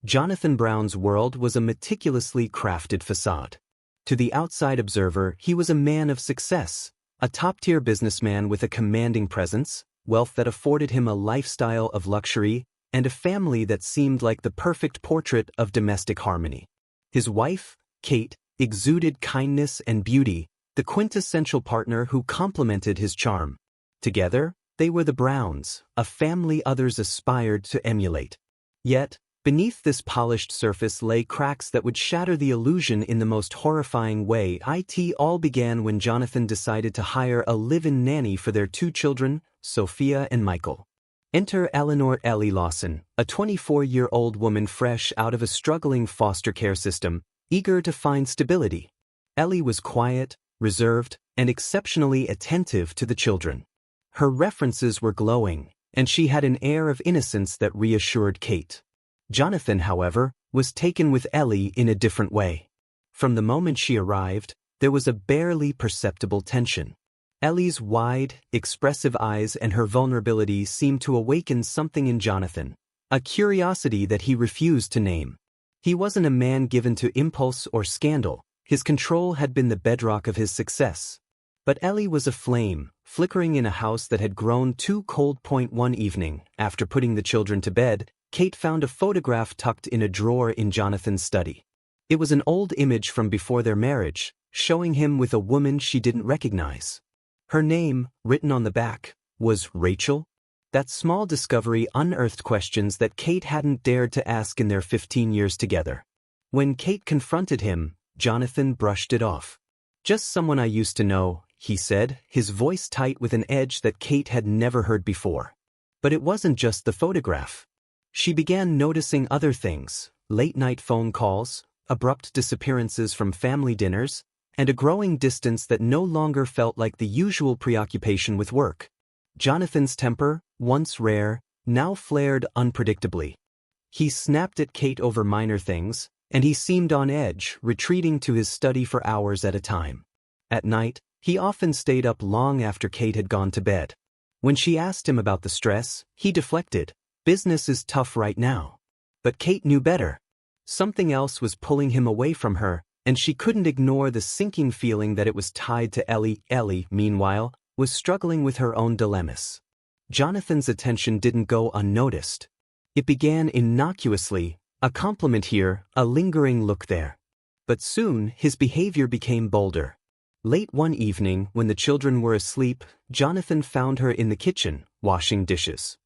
Jonathan Brown's world was a meticulously crafted facade. To the outside observer, he was a man of success, a top-tier businessman with a commanding presence, wealth that afforded him a lifestyle of luxury, and a family that seemed like the perfect portrait of domestic harmony. His wife, Kate, exuded kindness and beauty, the quintessential partner who complemented his charm. Together, they were the Browns, a family others aspired to emulate. Yet, beneath this polished surface lay cracks that would shatter the illusion in the most horrifying way. It all began when Jonathan decided to hire a live-in nanny for their two children, Sophia and Michael. Enter Eleanor Ellie Lawson, a 24-year-old woman fresh out of a struggling foster care system, eager to find stability. Ellie was quiet, reserved, and exceptionally attentive to the children. Her references were glowing, and she had an air of innocence that reassured Kate. Jonathan, however, was taken with Ellie in a different way. From the moment she arrived, there was a barely perceptible tension. Ellie's wide, expressive eyes and her vulnerability seemed to awaken something in Jonathan, a curiosity that he refused to name. He wasn't a man given to impulse or scandal. His control had been the bedrock of his success. But Ellie was a flame, flickering in a house that had grown too cold. One evening, after putting the children to bed, Kate found a photograph tucked in a drawer in Jonathan's study. It was an old image from before their marriage, showing him with a woman she didn't recognize. Her name, written on the back, was Rachel. That small discovery unearthed questions that Kate hadn't dared to ask in their 15 years together. When Kate confronted him, Jonathan brushed it off. "Just someone I used to know," he said, his voice tight with an edge that Kate had never heard before. But it wasn't just the photograph. She began noticing other things: late-night phone calls, abrupt disappearances from family dinners, and a growing distance that no longer felt like the usual preoccupation with work. Jonathan's temper, once rare, now flared unpredictably. He snapped at Kate over minor things, and he seemed on edge, retreating to his study for hours at a time. At night, he often stayed up long after Kate had gone to bed. When she asked him about the stress, he deflected. "Business is tough right now." But Kate knew better. Something else was pulling him away from her, and she couldn't ignore the sinking feeling that it was tied to Ellie. Ellie, meanwhile, was struggling with her own dilemmas. Jonathan's attention didn't go unnoticed. It began innocuously, a compliment here, a lingering look there. But soon, his behavior became bolder. Late one evening, when the children were asleep, Jonathan found her in the kitchen, washing dishes.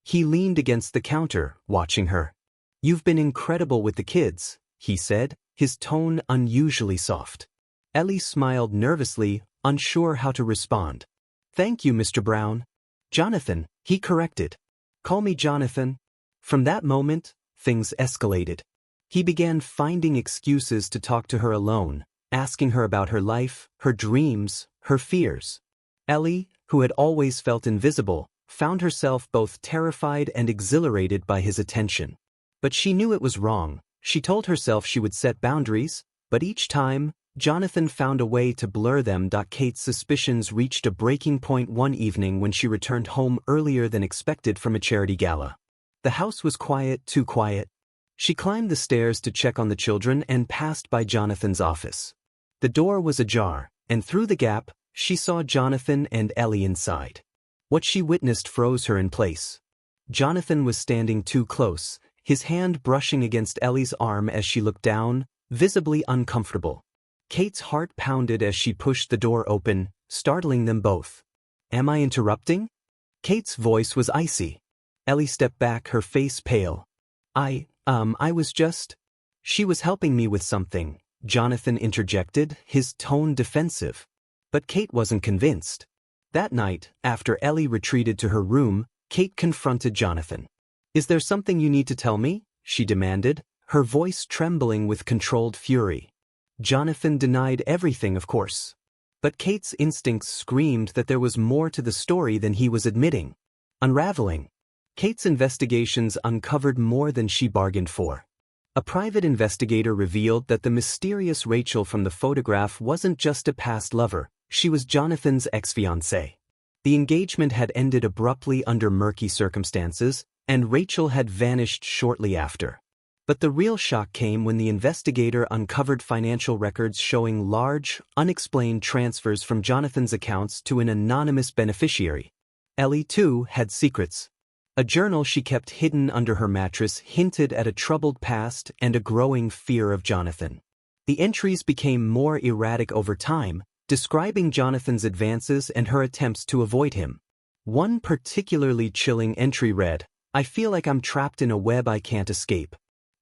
He leaned against the counter, watching her. "You've been incredible with the kids," he said, his tone unusually soft. Ellie smiled nervously, unsure how to respond. "Thank you, Mr. Brown." "Jonathan," he corrected. "Call me Jonathan." From that moment, things escalated. He began finding excuses to talk to her alone, asking her about her life, her dreams, her fears. Ellie, who had always felt invisible, found herself both terrified and exhilarated by his attention. But she knew it was wrong. She told herself she would set boundaries, but each time, Jonathan found a way to blur them. Kate's suspicions reached a breaking point one evening when she returned home earlier than expected from a charity gala. The house was quiet, too quiet. She climbed the stairs to check on the children and passed by Jonathan's office. The door was ajar, and through the gap, she saw Jonathan and Ellie inside. What she witnessed froze her in place. Jonathan was standing too close, his hand brushing against Ellie's arm as she looked down, visibly uncomfortable. Kate's heart pounded as she pushed the door open, startling them both. "Am I interrupting?" Kate's voice was icy. Ellie stepped back, her face pale. I was just..." "She was helping me with something," Jonathan interjected, his tone defensive. But Kate wasn't convinced. That night, after Ellie retreated to her room, Kate confronted Jonathan. "Is there something you need to tell me?" she demanded, her voice trembling with controlled fury. Jonathan denied everything, of course. But Kate's instincts screamed that there was more to the story than he was admitting. Unraveling. Kate's investigations uncovered more than she bargained for. A private investigator revealed that the mysterious Rachel from the photograph wasn't just a past lover, she was Jonathan's ex-fiancée. The engagement had ended abruptly under murky circumstances, and Rachel had vanished shortly after. But the real shock came when the investigator uncovered financial records showing large, unexplained transfers from Jonathan's accounts to an anonymous beneficiary. Ellie, too, had secrets. A journal she kept hidden under her mattress hinted at a troubled past and a growing fear of Jonathan. The entries became more erratic over time, describing Jonathan's advances and her attempts to avoid him. One particularly chilling entry read, "I feel like I'm trapped in a web I can't escape.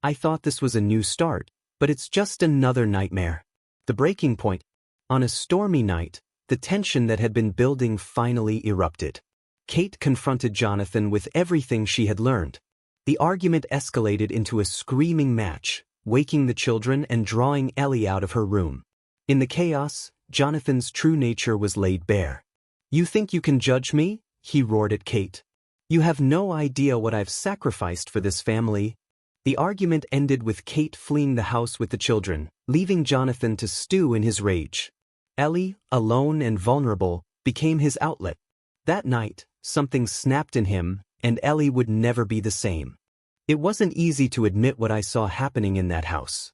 I thought this was a new start, but it's just another nightmare." The breaking point. On a stormy night, the tension that had been building finally erupted. Kate confronted Jonathan with everything she had learned. The argument escalated into a screaming match, waking the children and drawing Ellie out of her room. In the chaos, Jonathan's true nature was laid bare. "You think you can judge me?" he roared at Kate. "You have no idea what I've sacrificed for this family." The argument ended with Kate fleeing the house with the children, leaving Jonathan to stew in his rage. Ellie, alone and vulnerable, became his outlet. That night, something snapped in him, and Ellie would never be the same. It wasn't easy to admit what I saw happening in that house.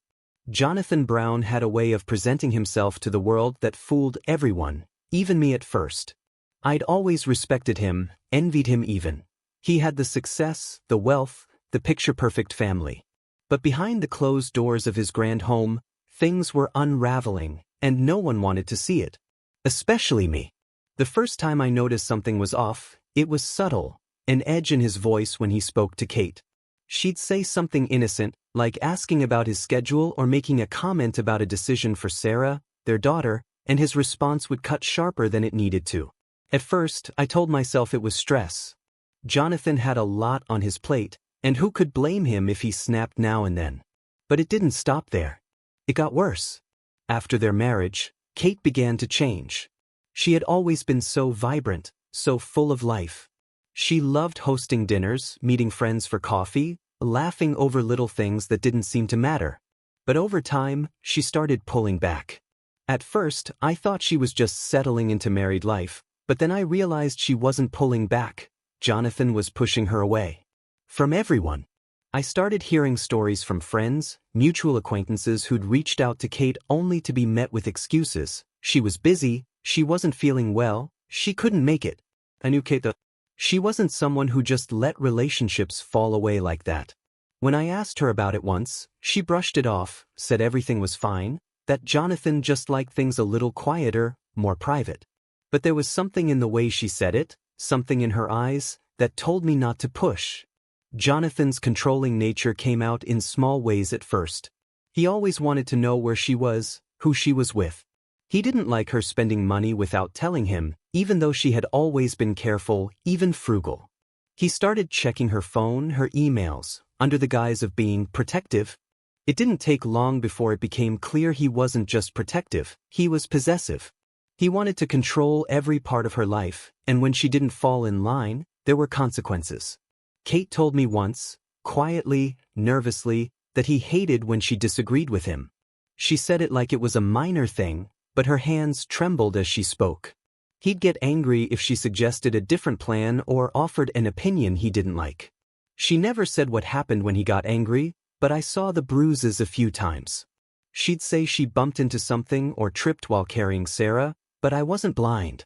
Jonathan Brown had a way of presenting himself to the world that fooled everyone, even me at first. I'd always respected him, envied him even. He had the success, the wealth, the picture-perfect family. But behind the closed doors of his grand home, things were unraveling, and no one wanted to see it. Especially me. The first time I noticed something was off, it was subtle, an edge in his voice when he spoke to Kate. She'd say something innocent, like asking about his schedule or making a comment about a decision for Sarah, their daughter, and his response would cut sharper than it needed to. At first, I told myself it was stress. Jonathan had a lot on his plate, and who could blame him if he snapped now and then? But it didn't stop there. It got worse. After their marriage, Kate began to change. She had always been so vibrant, so full of life. She loved hosting dinners, meeting friends for coffee, laughing over little things that didn't seem to matter. But over time, she started pulling back. At first, I thought she was just settling into married life, but then I realized she wasn't pulling back. Jonathan was pushing her away. From everyone. I started hearing stories from friends, mutual acquaintances who'd reached out to Kate only to be met with excuses. She was busy, she wasn't feeling well, she couldn't make it. I knew Kate. She wasn't someone who just let relationships fall away like that. When I asked her about it once, she brushed it off, said everything was fine, that Jonathan just liked things a little quieter, more private. But there was something in the way she said it, something in her eyes, that told me not to push. Jonathan's controlling nature came out in small ways at first. He always wanted to know where she was, who she was with. He didn't like her spending money without telling him, even though she had always been careful, even frugal. He started checking her phone, her emails, under the guise of being protective. It didn't take long before it became clear he wasn't just protective, he was possessive. He wanted to control every part of her life, and when she didn't fall in line, there were consequences. Kate told me once, quietly, nervously, that he hated when she disagreed with him. She said it like it was a minor thing, but her hands trembled as she spoke. He'd get angry if she suggested a different plan or offered an opinion he didn't like. She never said what happened when he got angry, but I saw the bruises a few times. She'd say she bumped into something or tripped while carrying Sarah, but I wasn't blind.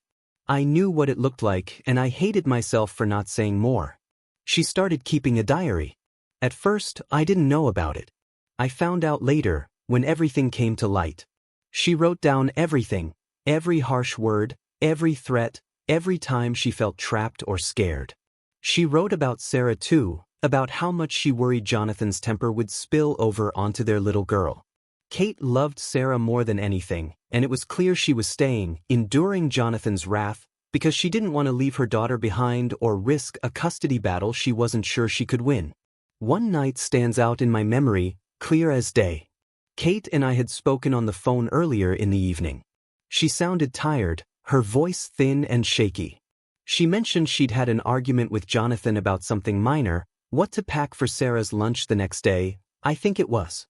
I knew what it looked like, and I hated myself for not saying more. She started keeping a diary. At first, I didn't know about it. I found out later, when everything came to light. She wrote down everything, every harsh word, every threat, every time she felt trapped or scared. She wrote about Sarah too, about how much she worried Jonathan's temper would spill over onto their little girl. Kate loved Sarah more than anything, and it was clear she was staying, enduring Jonathan's wrath, because she didn't want to leave her daughter behind or risk a custody battle she wasn't sure she could win. One night stands out in my memory, clear as day. Kate and I had spoken on the phone earlier in the evening. She sounded tired, her voice thin and shaky. She mentioned she'd had an argument with Jonathan about something minor, what to pack for Sarah's lunch the next day, I think it was.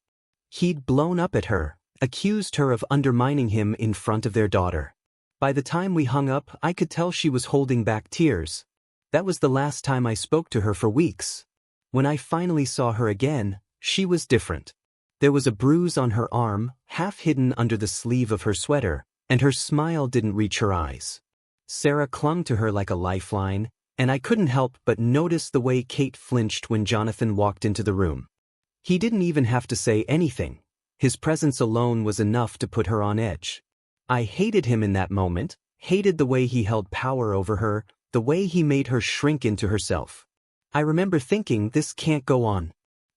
He'd blown up at her, accused her of undermining him in front of their daughter. By the time we hung up, I could tell she was holding back tears. That was the last time I spoke to her for weeks. When I finally saw her again, She was different. There was a bruise on her arm, half hidden under the sleeve of her sweater, and her smile didn't reach her eyes. Sarah clung to her like a lifeline, and I couldn't help but notice the way Kate flinched when Jonathan walked into the room. He didn't even have to say anything. His presence alone was enough to put her on edge. I hated him in that moment, hated the way he held power over her, the way he made her shrink into herself. I remember thinking, this can't go on.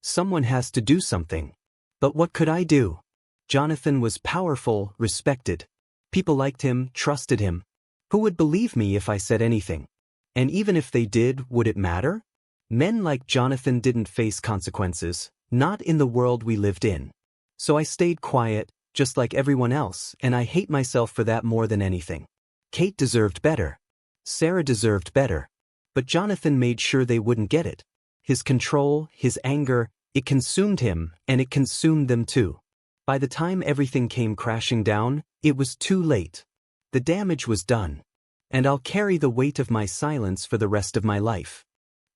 Someone has to do something. But what could I do? Jonathan was powerful, respected. People liked him, trusted him. Who would believe me if I said anything? And even if they did, would it matter? Men like Jonathan didn't face consequences, not in the world we lived in. So I stayed quiet, just like everyone else, and I hate myself for that more than anything. Kate deserved better. Sarah deserved better. But Jonathan made sure they wouldn't get it. His control, his anger, it consumed him, and it consumed them too. By the time everything came crashing down, it was too late. The damage was done. And I'll carry the weight of my silence for the rest of my life.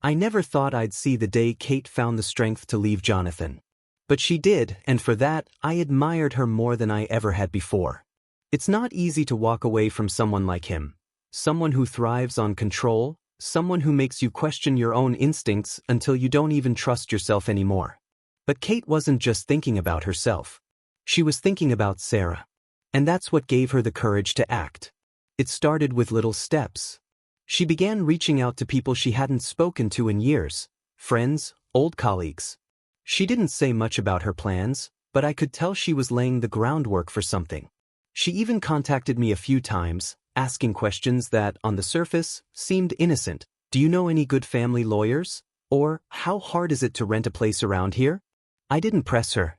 I never thought I'd see the day Kate found the strength to leave Jonathan. But she did, and for that, I admired her more than I ever had before. It's not easy to walk away from someone like him. Someone who thrives on control, someone who makes you question your own instincts until you don't even trust yourself anymore. But Kate wasn't just thinking about herself. She was thinking about Sarah. And that's what gave her the courage to act. It started with little steps. She began reaching out to people she hadn't spoken to in years, friends, old colleagues. She didn't say much about her plans, but I could tell she was laying the groundwork for something. She even contacted me a few times, asking questions that, on the surface, seemed innocent. Do you know any good family lawyers? Or, how hard is it to rent a place around here? I didn't press her.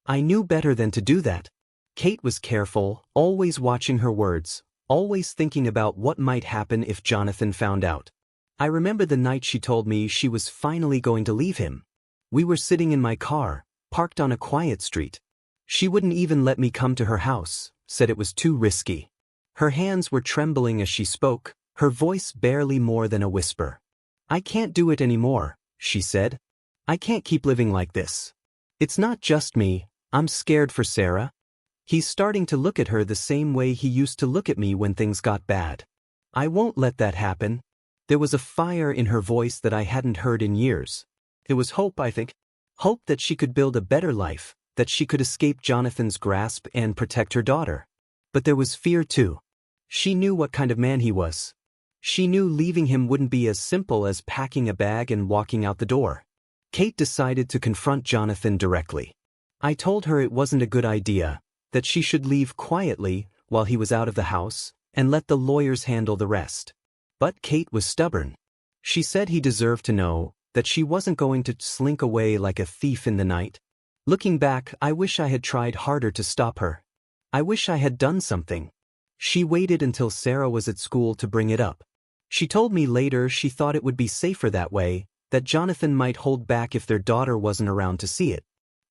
I knew better than to do that. Kate was careful, always watching her words, always thinking about what might happen if Jonathan found out. I remember the night she told me she was finally going to leave him. We were sitting in my car, parked on a quiet street. She wouldn't even let me come to her house, said it was too risky. Her hands were trembling as she spoke, her voice barely more than a whisper. I can't do it anymore, she said. I can't keep living like this. It's not just me, I'm scared for Sarah. He's starting to look at her the same way he used to look at me when things got bad. I won't let that happen. There was a fire in her voice that I hadn't heard in years. It was hope, I think. Hope that she could build a better life, that she could escape Jonathan's grasp and protect her daughter. But there was fear too. She knew what kind of man he was. She knew leaving him wouldn't be as simple as packing a bag and walking out the door. Kate decided to confront Jonathan directly. I told her it wasn't a good idea, that she should leave quietly while he was out of the house, and let the lawyers handle the rest. But Kate was stubborn. She said he deserved to know, that she wasn't going to slink away like a thief in the night. Looking back, I wish I had tried harder to stop her. I wish I had done something. She waited until Sarah was at school to bring it up. She told me later she thought it would be safer that way, that Jonathan might hold back if their daughter wasn't around to see it.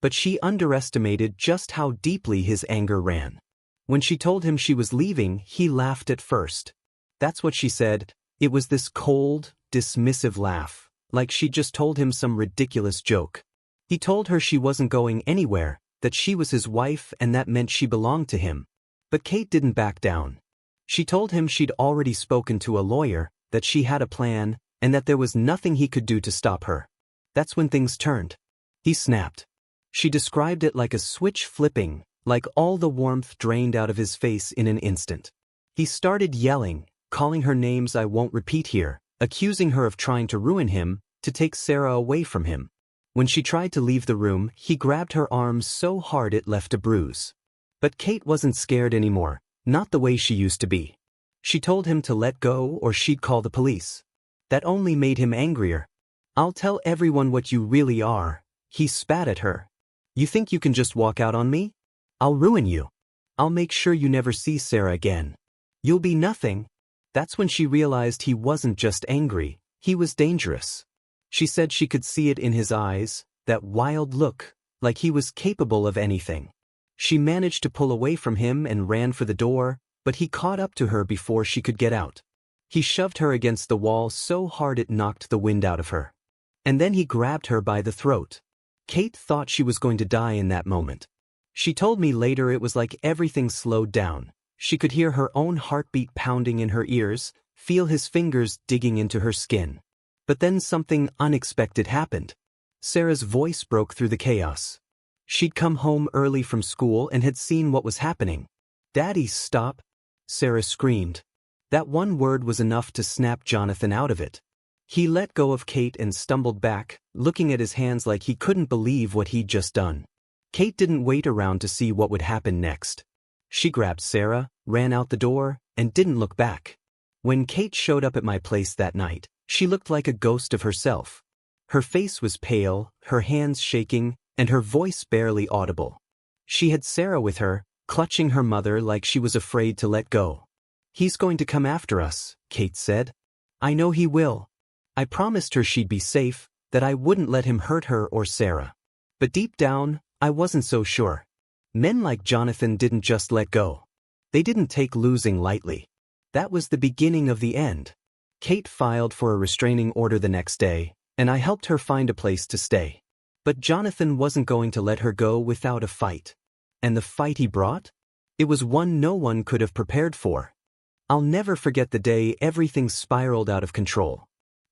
But she underestimated just how deeply his anger ran. When she told him she was leaving, he laughed at first. That's what she said. It was this cold, dismissive laugh, like she'd just told him some ridiculous joke. He told her she wasn't going anywhere, that she was his wife and that meant she belonged to him. But Kate didn't back down. She told him she'd already spoken to a lawyer, that she had a plan, and that there was nothing he could do to stop her. That's when things turned. He snapped. She described it like a switch flipping, like all the warmth drained out of his face in an instant. He started yelling, calling her names I won't repeat here, accusing her of trying to ruin him, to take Sarah away from him. When she tried to leave the room, he grabbed her arm so hard it left a bruise. But Kate wasn't scared anymore, not the way she used to be. She told him to let go or she'd call the police. That only made him angrier. I'll tell everyone what you really are, he spat at her. You think you can just walk out on me? I'll ruin you. I'll make sure you never see Sarah again. You'll be nothing. That's when she realized he wasn't just angry, he was dangerous. She said she could see it in his eyes, that wild look, like he was capable of anything. She managed to pull away from him and ran for the door, but he caught up to her before she could get out. He shoved her against the wall so hard it knocked the wind out of her. And then he grabbed her by the throat. Kate thought she was going to die in that moment. She told me later it was like everything slowed down. She could hear her own heartbeat pounding in her ears, feel his fingers digging into her skin. But then something unexpected happened. Sarah's voice broke through the chaos. She'd come home early from school and had seen what was happening. "Daddy, stop!" Sarah screamed. That one word was enough to snap Jonathan out of it. He let go of Kate and stumbled back, looking at his hands like he couldn't believe what he'd just done. Kate didn't wait around to see what would happen next. She grabbed Sarah, ran out the door, and didn't look back. When Kate showed up at my place that night, she looked like a ghost of herself. Her face was pale, her hands shaking, and her voice barely audible. She had Sarah with her, clutching her mother like she was afraid to let go. "He's going to come after us," Kate said. "I know he will." I promised her she'd be safe, that I wouldn't let him hurt her or Sarah. But deep down, I wasn't so sure. Men like Jonathan didn't just let go. They didn't take losing lightly. That was the beginning of the end. Kate filed for a restraining order the next day, and I helped her find a place to stay. But Jonathan wasn't going to let her go without a fight. And the fight he brought? It was one no one could have prepared for. I'll never forget the day everything spiraled out of control.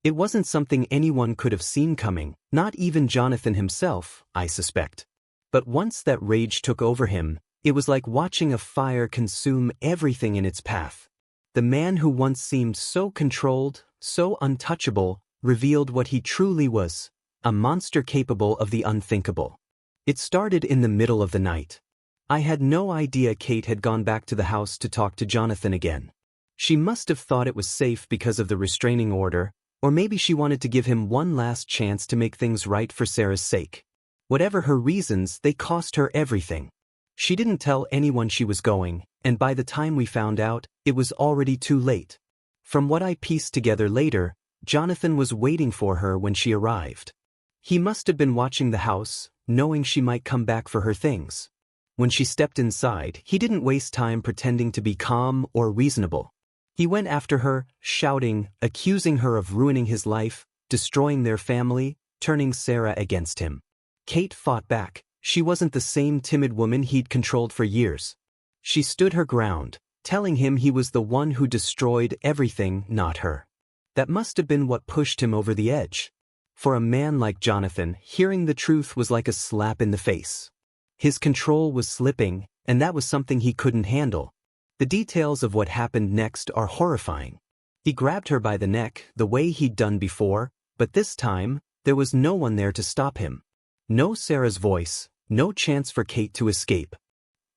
It wasn't something anyone could have seen coming, not even Jonathan himself, I suspect. But once that rage took over him, it was like watching a fire consume everything in its path. The man who once seemed so controlled, so untouchable, revealed what he truly was, a monster capable of the unthinkable. It started in the middle of the night. I had no idea Kate had gone back to the house to talk to Jonathan again. She must have thought it was safe because of the restraining order, or maybe she wanted to give him one last chance to make things right for Sarah's sake. Whatever her reasons, they cost her everything. She didn't tell anyone she was going, and by the time we found out, it was already too late. From what I pieced together later, Jonathan was waiting for her when she arrived. He must have been watching the house, knowing she might come back for her things. When she stepped inside, he didn't waste time pretending to be calm or reasonable. He went after her, shouting, accusing her of ruining his life, destroying their family, turning Sarah against him. Kate fought back. She wasn't the same timid woman he'd controlled for years. She stood her ground, telling him he was the one who destroyed everything, not her. That must have been what pushed him over the edge. For a man like Jonathan, hearing the truth was like a slap in the face. His control was slipping, and that was something he couldn't handle. The details of what happened next are horrifying. He grabbed her by the neck, the way he'd done before, but this time, there was no one there to stop him. No Sarah's voice, no chance for Kate to escape.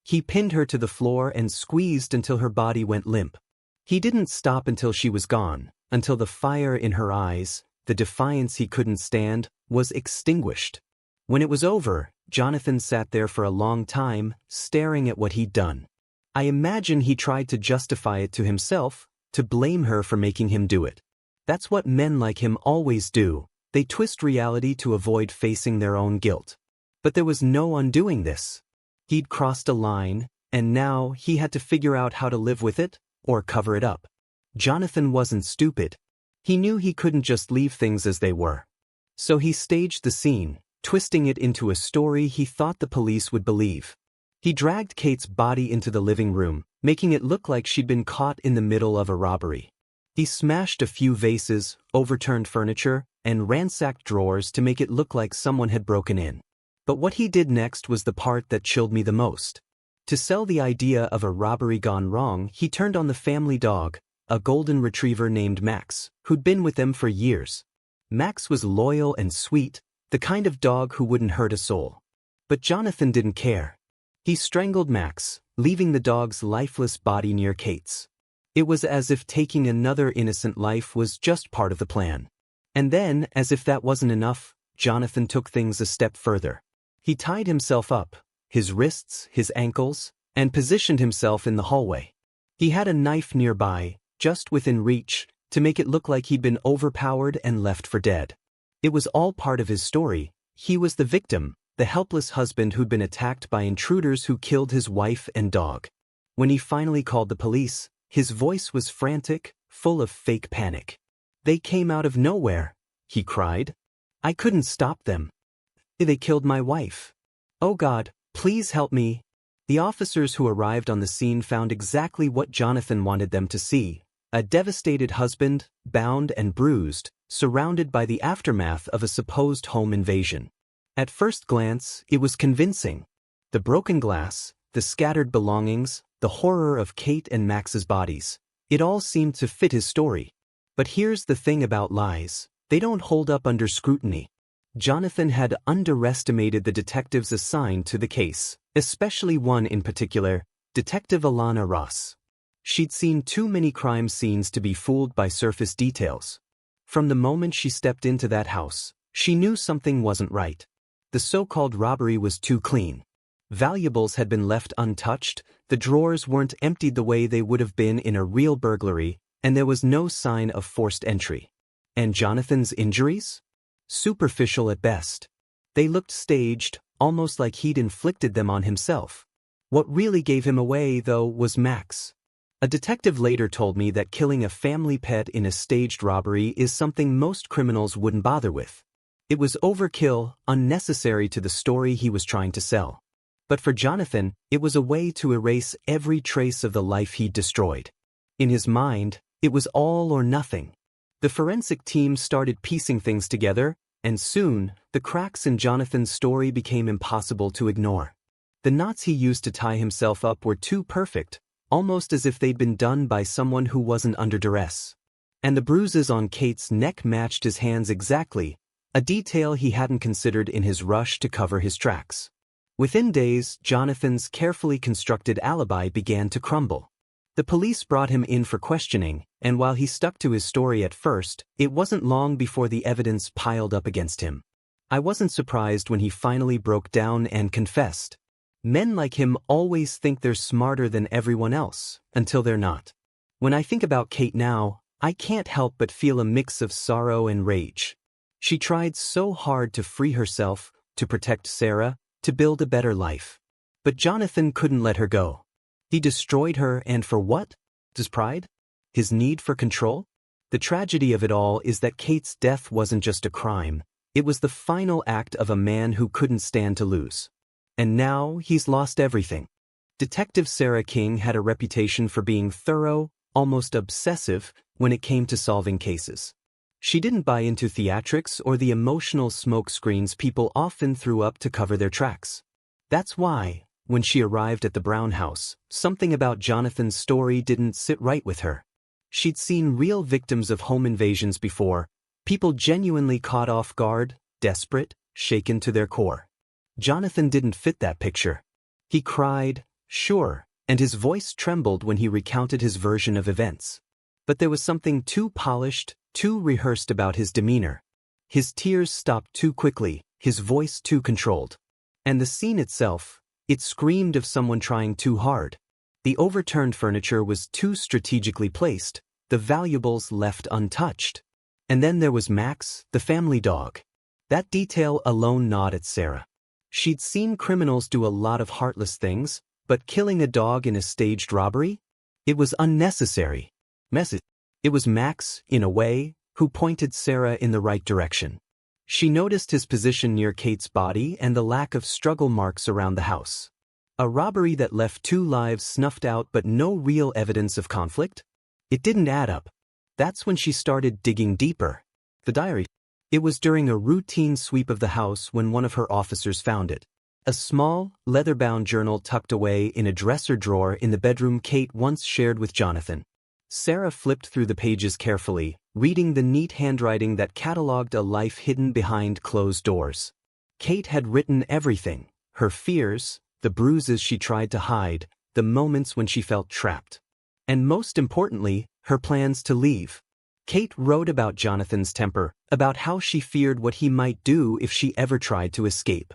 He pinned her to the floor and squeezed until her body went limp. He didn't stop until she was gone, until the fire in her eyes, the defiance he couldn't stand, was extinguished. When it was over, Jonathan sat there for a long time, staring at what he'd done. I imagine he tried to justify it to himself, to blame her for making him do it. That's what men like him always do. They twist reality to avoid facing their own guilt. But there was no undoing this. He'd crossed a line, and now he had to figure out how to live with it, or cover it up. Jonathan wasn't stupid. He knew he couldn't just leave things as they were. So he staged the scene, twisting it into a story he thought the police would believe. He dragged Kate's body into the living room, making it look like she'd been caught in the middle of a robbery. He smashed a few vases, overturned furniture, and ransacked drawers to make it look like someone had broken in. But what he did next was the part that chilled me the most. To sell the idea of a robbery gone wrong, he turned on the family dog, a golden retriever named Max, who'd been with them for years. Max was loyal and sweet, the kind of dog who wouldn't hurt a soul. But Jonathan didn't care. He strangled Max, leaving the dog's lifeless body near Kate's. It was as if taking another innocent life was just part of the plan. And then, as if that wasn't enough, Jonathan took things a step further. He tied himself up, his wrists, his ankles, and positioned himself in the hallway. He had a knife nearby, just within reach, to make it look like he'd been overpowered and left for dead. It was all part of his story. He was the victim, the helpless husband who'd been attacked by intruders who killed his wife and dog. When he finally called the police, his voice was frantic, full of fake panic. "They came out of nowhere," he cried. "I couldn't stop them. They killed my wife. Oh God, please help me. The officers who arrived on the scene found exactly what Jonathan wanted them to see: a devastated husband, bound and bruised, surrounded by the aftermath of a supposed home invasion. At first glance, it was convincing. The broken glass, the scattered belongings, the horror of Kate and Max's bodies. It all seemed to fit his story. But here's the thing about lies: they don't hold up under scrutiny. Jonathan had underestimated the detectives assigned to the case, especially one in particular, Detective Alana Ross. She'd seen too many crime scenes to be fooled by surface details. From the moment she stepped into that house, she knew something wasn't right. The so-called robbery was too clean. Valuables had been left untouched, the drawers weren't emptied the way they would have been in a real burglary, and there was no sign of forced entry. And Jonathan's injuries? Superficial at best. They looked staged, almost like he'd inflicted them on himself. What really gave him away, though, was Max. A detective later told me that killing a family pet in a staged robbery is something most criminals wouldn't bother with. It was overkill, unnecessary to the story he was trying to sell. But for Jonathan, it was a way to erase every trace of the life he'd destroyed. In his mind, it was all or nothing. The forensic team started piecing things together, and soon, the cracks in Jonathan's story became impossible to ignore. The knots he used to tie himself up were too perfect, almost as if they'd been done by someone who wasn't under duress. And the bruises on Kate's neck matched his hands exactly, a detail he hadn't considered in his rush to cover his tracks. Within days, Jonathan's carefully constructed alibi began to crumble. The police brought him in for questioning, and while he stuck to his story at first, it wasn't long before the evidence piled up against him. I wasn't surprised when he finally broke down and confessed. Men like him always think they're smarter than everyone else, until they're not. When I think about Kate now, I can't help but feel a mix of sorrow and rage. She tried so hard to free herself, to protect Sarah, to build a better life. But Jonathan couldn't let her go. He destroyed her, and for what? His pride? His need for control? The tragedy of it all is that Kate's death wasn't just a crime, it was the final act of a man who couldn't stand to lose. And now he's lost everything. Detective Sarah King had a reputation for being thorough, almost obsessive, when it came to solving cases. She didn't buy into theatrics or the emotional smoke screens people often threw up to cover their tracks. That's why, when she arrived at the Brown house, something about Jonathan's story didn't sit right with her. She'd seen real victims of home invasions before, people genuinely caught off guard, desperate, shaken to their core. Jonathan didn't fit that picture. He cried, sure, and his voice trembled when he recounted his version of events. But there was something too polished, too rehearsed about his demeanor. His tears stopped too quickly, his voice too controlled. And the scene itself, it screamed of someone trying too hard. The overturned furniture was too strategically placed, the valuables left untouched. And then there was Max, the family dog. That detail alone gnawed at Sarah. She'd seen criminals do a lot of heartless things, but killing a dog in a staged robbery? It was unnecessary. It was Max, in a way, who pointed Sarah in the right direction. She noticed his position near Kate's body and the lack of struggle marks around the house. A robbery that left 2 lives snuffed out but no real evidence of conflict? It didn't add up. That's when she started digging deeper. The diary. It was during a routine sweep of the house when one of her officers found it. A small, leather-bound journal tucked away in a dresser drawer in the bedroom Kate once shared with Jonathan. Sarah flipped through the pages carefully, reading the neat handwriting that catalogued a life hidden behind closed doors. Kate had written everything: her fears, the bruises she tried to hide, the moments when she felt trapped. And most importantly, her plans to leave. Kate wrote about Jonathan's temper, about how she feared what he might do if she ever tried to escape.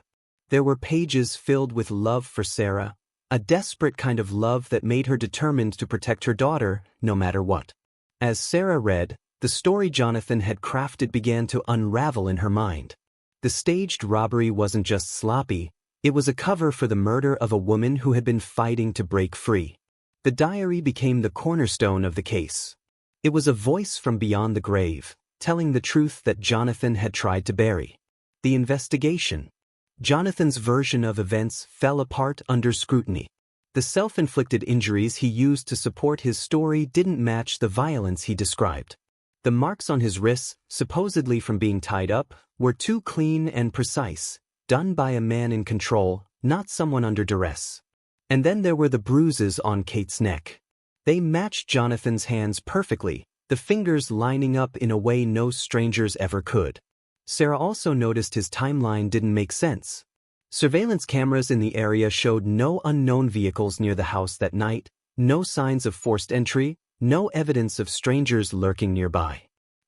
There were pages filled with love for Sarah, a desperate kind of love that made her determined to protect her daughter, no matter what. As Sarah read, the story Jonathan had crafted began to unravel in her mind. The staged robbery wasn't just sloppy, it was a cover for the murder of a woman who had been fighting to break free. The diary became the cornerstone of the case. It was a voice from beyond the grave, telling the truth that Jonathan had tried to bury. The investigation. Jonathan's version of events fell apart under scrutiny. The self-inflicted injuries he used to support his story didn't match the violence he described. The marks on his wrists, supposedly from being tied up, were too clean and precise, done by a man in control, not someone under duress. And then there were the bruises on Kate's neck. They matched Jonathan's hands perfectly, the fingers lining up in a way no strangers ever could. Sarah also noticed his timeline didn't make sense. Surveillance cameras in the area showed no unknown vehicles near the house that night, no signs of forced entry, no evidence of strangers lurking nearby.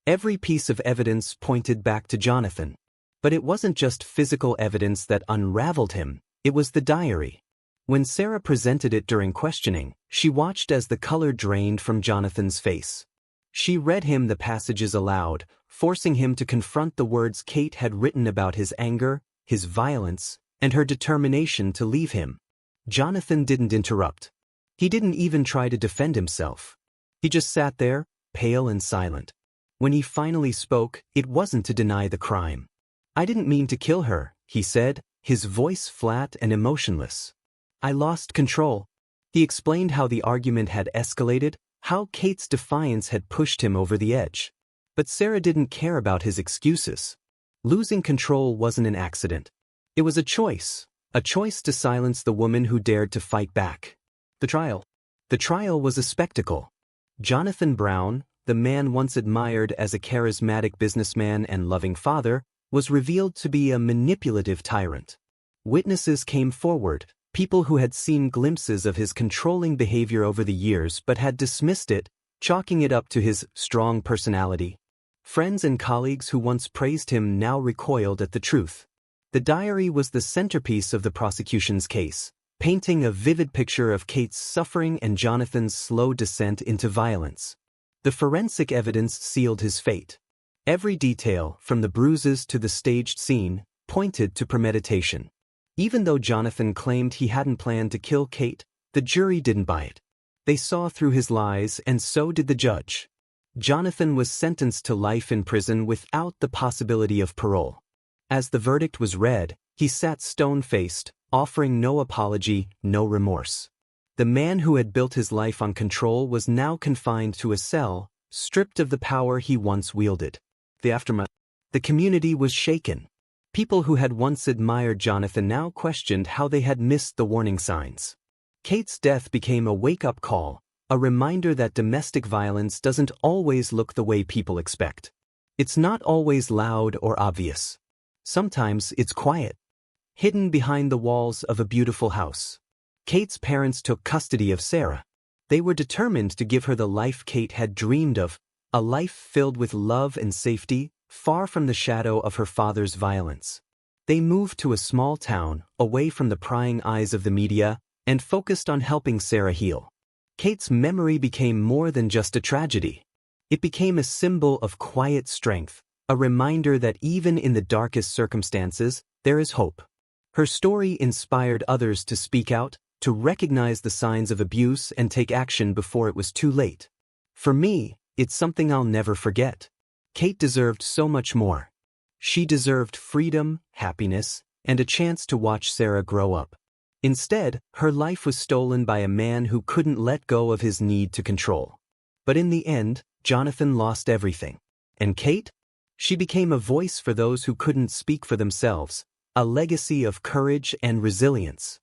Every piece of evidence pointed back to Jonathan. But it wasn't just physical evidence that unraveled him, it was the diary. When Sarah presented it during questioning, she watched as the color drained from Jonathan's face. She read him the passages aloud, forcing him to confront the words Kate had written about his anger, his violence, and her determination to leave him. Jonathan didn't interrupt. He didn't even try to defend himself. He just sat there, pale and silent. When he finally spoke, it wasn't to deny the crime. "I didn't mean to kill her," he said, his voice flat and emotionless. "I lost control." He explained how the argument had escalated, how Kate's defiance had pushed him over the edge. But Sarah didn't care about his excuses. Losing control wasn't an accident. It was a choice to silence the woman who dared to fight back. The trial was a spectacle. Jonathan Brown, the man once admired as a charismatic businessman and loving father, was revealed to be a manipulative tyrant. Witnesses came forward, people who had seen glimpses of his controlling behavior over the years but had dismissed it, chalking it up to his strong personality. Friends and colleagues who once praised him now recoiled at the truth. The diary was the centerpiece of the prosecution's case, painting a vivid picture of Kate's suffering and Jonathan's slow descent into violence. The forensic evidence sealed his fate. Every detail, from the bruises to the staged scene, pointed to premeditation. Even though Jonathan claimed he hadn't planned to kill Kate, the jury didn't buy it. They saw through his lies, and so did the judge. Jonathan was sentenced to life in prison without the possibility of parole. As the verdict was read, he sat stone-faced, offering no apology, no remorse. The man who had built his life on control was now confined to a cell, stripped of the power he once wielded. The aftermath. The community was shaken. People who had once admired Jonathan now questioned how they had missed the warning signs. Kate's death became a wake-up call, a reminder that domestic violence doesn't always look the way people expect. It's not always loud or obvious. Sometimes it's quiet, hidden behind the walls of a beautiful house. Kate's parents took custody of Sarah. They were determined to give her the life Kate had dreamed of, a life filled with love and safety, far from the shadow of her father's violence. They moved to a small town, away from the prying eyes of the media, and focused on helping Sarah heal. Kate's memory became more than just a tragedy. It became a symbol of quiet strength, a reminder that even in the darkest circumstances, there is hope. Her story inspired others to speak out, to recognize the signs of abuse and take action before it was too late. For me, it's something I'll never forget. Kate deserved so much more. She deserved freedom, happiness, and a chance to watch Sarah grow up. Instead, her life was stolen by a man who couldn't let go of his need to control. But in the end, Jonathan lost everything. And Kate? She became a voice for those who couldn't speak for themselves, a legacy of courage and resilience.